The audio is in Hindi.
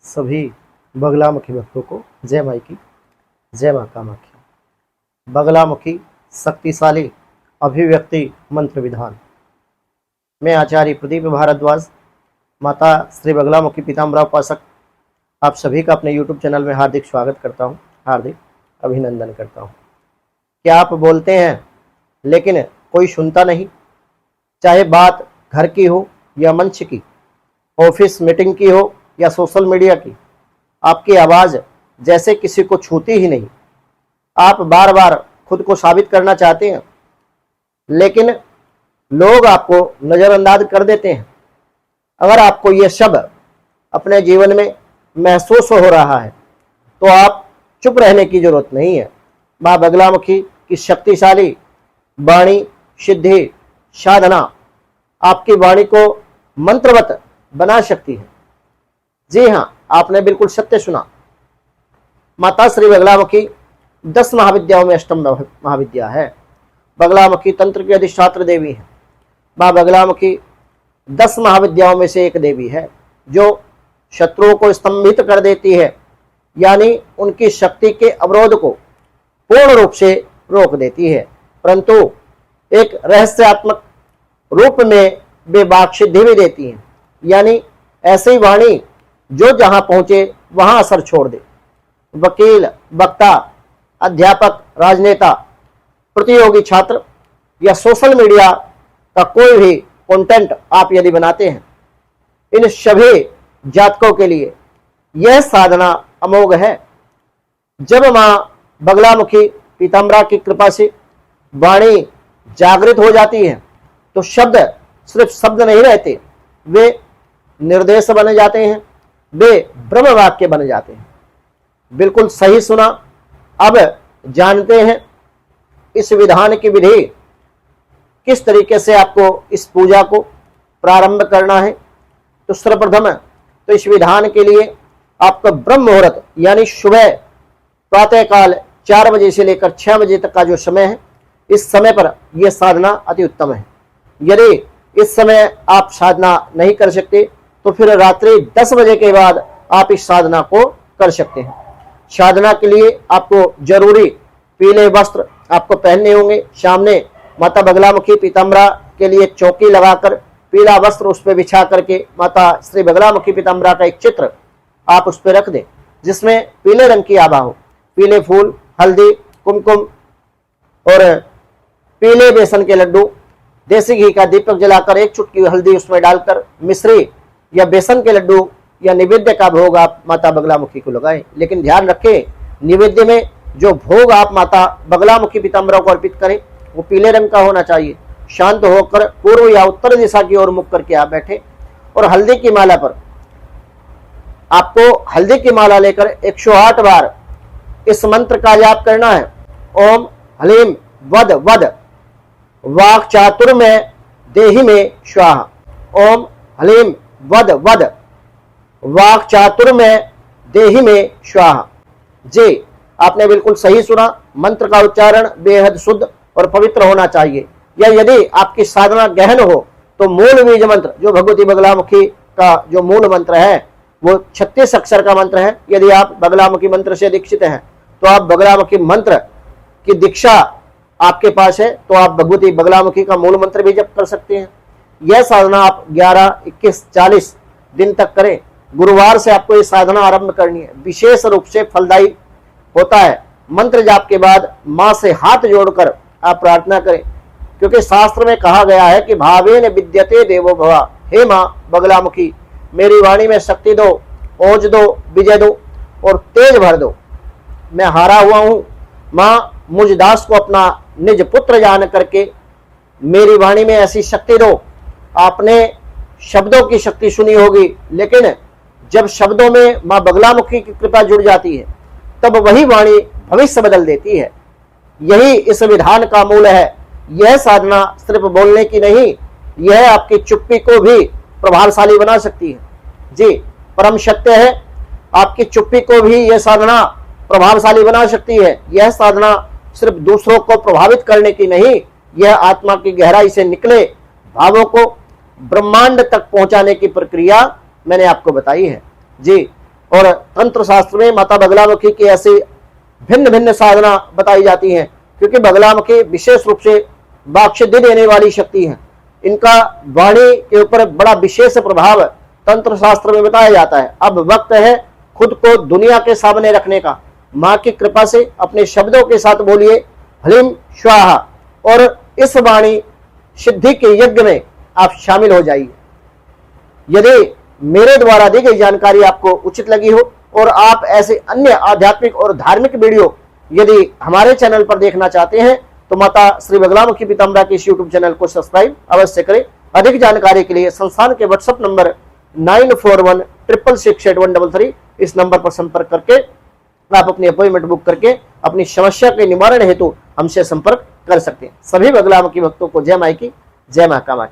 सभी बगलामुखी भक्तों को जय माई की, जय माँ कामाख्या। बगलामुखी शक्तिशाली अभिव्यक्ति मंत्र विधान। मैं आचार्य प्रदीप भारद्वाज, माता श्री बगलामुखी पीताम्बरा उपासक, आप सभी का अपने YouTube चैनल में हार्दिक स्वागत करता हूँ, हार्दिक अभिनंदन करता हूँ। क्या आप बोलते हैं लेकिन कोई सुनता नहीं? चाहे बात घर की हो या मंच की, ऑफिस मीटिंग की हो या सोशल मीडिया की, आपकी आवाज़ जैसे किसी को छूती ही नहीं। आप बार बार खुद को साबित करना चाहते हैं लेकिन लोग आपको नज़रअंदाज कर देते हैं। अगर आपको ये सब अपने जीवन में महसूस हो रहा है तो आप चुप रहने की जरूरत नहीं है। माँ बगलामुखी की शक्तिशाली वाणी सिद्धि साधना आपकी वाणी को मंत्रवत बना सकती है। जी हाँ, आपने बिल्कुल सत्य सुना। माता श्री बगलामुखी 10 महाविद्याओं में अष्टम महाविद्या है। बगलामुखी तंत्र की अधिष्ठात्र देवी है। माँ बगलामुखी 10 महाविद्याओं में से एक देवी है जो शत्रुओं को स्तंभित कर देती है, यानी उनकी शक्ति के अवरोध को पूर्ण रूप से रोक देती है, परंतु एक रहस्यात्मक रूप में वे वाक सिद्धि भी देती हैं, यानी ऐसी वाणी जो जहां पहुंचे वहां असर छोड़ दे। वकील, वक्ता, अध्यापक, राजनेता, प्रतियोगी छात्र या सोशल मीडिया का कोई भी कंटेंट आप यदि बनाते हैं, इन सभी जातकों के लिए यह साधना अमोघ है। जब मां बगलामुखी पीताम्बरा की कृपा से वाणी जागृत हो जाती है तो शब्द सिर्फ शब्द नहीं रहते, वे निर्देश बन जाते हैं, वे ब्रह्म वाक्य बन जाते हैं। बिल्कुल सही सुना। अब जानते हैं इस विधान की विधि, किस तरीके से आपको इस पूजा को प्रारंभ करना है। तो सर्वप्रथम तो इस विधान के लिए आपका ब्रह्म मुहूर्त यानी सुबह प्रातःकाल 4 बजे से लेकर 6 बजे तक का जो समय है, इस समय पर यह साधना अति उत्तम है। यदि इस समय आप साधना नहीं कर सकते तो फिर रात्रि 10 बजे के बाद आप इस साधना को कर सकते हैं। साधना के लिए आपको जरूरी पीले वस्त्र आपको पहनने होंगे। सामने माता बगलामुखी पीताम्बरा के लिए चौकी लगाकर पीला वस्त्र उस पर बिछा करके माता श्री बगलामुखी पीताम्बरा का एक चित्र आप उस पर रख दें, जिसमें पीले रंग की आभा हो। पीले फूल, हल्दी, कुमकुम और पीले बेसन के लड्डू, देसी घी का दीपक जलाकर 1 चुटकी हल्दी उसमें डालकर मिश्री या बेसन के लड्डू या निवेद्य का भोग आप माता बगलामुखी को लगाएं। लेकिन ध्यान रखें, निवेद्य में जो भोग आप माता बगलामुखी पीताम्बरा को अर्पित करें वो पीले रंग का होना चाहिए। शांत होकर पूर्व या उत्तर दिशा की ओर मुख करके आप बैठे और हल्दी की माला पर आपको हल्दी की माला लेकर 108 बार इस मंत्र का जाप करना है। ओम हलीम वद वद वाक चातुर्मय देहि में स्वाहा। ओम हलीम वद वद वाक चातुर्मय देहि में स्वाहा। जी, आपने बिल्कुल सही सुना। मंत्र का उच्चारण बेहद शुद्ध और पवित्र होना चाहिए। या यदि आपकी साधना गहन हो तो मूल बीज मंत्र जो भगवती बगलामुखी का जो मूल मंत्र है वो 36 अक्षर का मंत्र है। यदि आप बगलामुखी मंत्र से दीक्षित हैं तो आप बगलामुखी मंत्र की दीक्षा आपके पास है तो आप भगवती बगलामुखी का मूल मंत्र भी जप कर सकते हैं। यह साधना आप 11, 21, 40 दिन तक करें। गुरुवार से आपको ये साधना आरंभ करनी है। विशेष रूप से फलदायी होता है। मंत्र जाप के बाद माँ से हाथ जोड़कर आप प्रार्थना करें, क्योंकि शास्त्र में कहा गया है कि भावेन विद्यते देवो भवा। हे माँ बगलामुखी, मेरी वाणी में शक्ति दो, ओज दो, विजय दो और तेज भर दो। मैं हारा हुआ हूँ माँ, मुझ दास को अपना निज पुत्र जान करके मेरी वाणी में ऐसी शक्ति दो। आपने शब्दों की शक्ति सुनी होगी, लेकिन जब शब्दों में माँ बगलामुखी की कृपा जुड़ जाती है तब वही वाणी भविष्य बदल देती है। यही इस विधान का मूल है। यह साधना सिर्फ बोलने की नहीं, यह आपकी चुप्पी को भी प्रभावशाली बना सकती है। जी, परम सत्य है, आपकी चुप्पी को भी यह साधना प्रभावशाली बना सकती है। यह साधना सिर्फ दूसरों को प्रभावित करने की नहीं, यह आत्मा की गहराई से निकले भावों को ब्रह्मांड तक पहुंचाने की प्रक्रिया मैंने आपको बताई है। जी, और तंत्र शास्त्र में माता बगलामुखी की ऐसी भिन्न भिन्न साधना बताई जाती हैं, क्योंकि बगलामुखी विशेष रूप से वाक्सिद्धि देने वाली शक्ति है। इनका वाणी के ऊपर बड़ा विशेष प्रभाव तंत्र शास्त्र में बताया जाता है। अब वक्त है खुद को दुनिया के सामने रखने का। माँ की कृपा से अपने शब्दों के साथ बोलिए ह्लीं स्वाहा और इस वाणी सिद्धि के यज्ञ में आप शामिल हो जाइए। यदि मेरे द्वारा दी गई जानकारी आपको उचित लगी हो और आप ऐसे अन्य आध्यात्मिक और धार्मिक वीडियो यदि हमारे चैनल पर देखना चाहते हैं तो माता श्री बगलामुखी पीताम्बरा के इस यूट्यूब चैनल को सब्सक्राइब अवश्य करें। अधिक जानकारी के लिए संस्थान के व्हाट्सएप नंबर 9416668133 इस नंबर पर संपर्क करके आप अपनी अपॉइंटमेंट बुक करके अपनी समस्या के निवारण हेतु हमसे संपर्क कर सकते हैं। सभी बगलामुखी भक्तों को जय माई की, जय मां कामाख्या।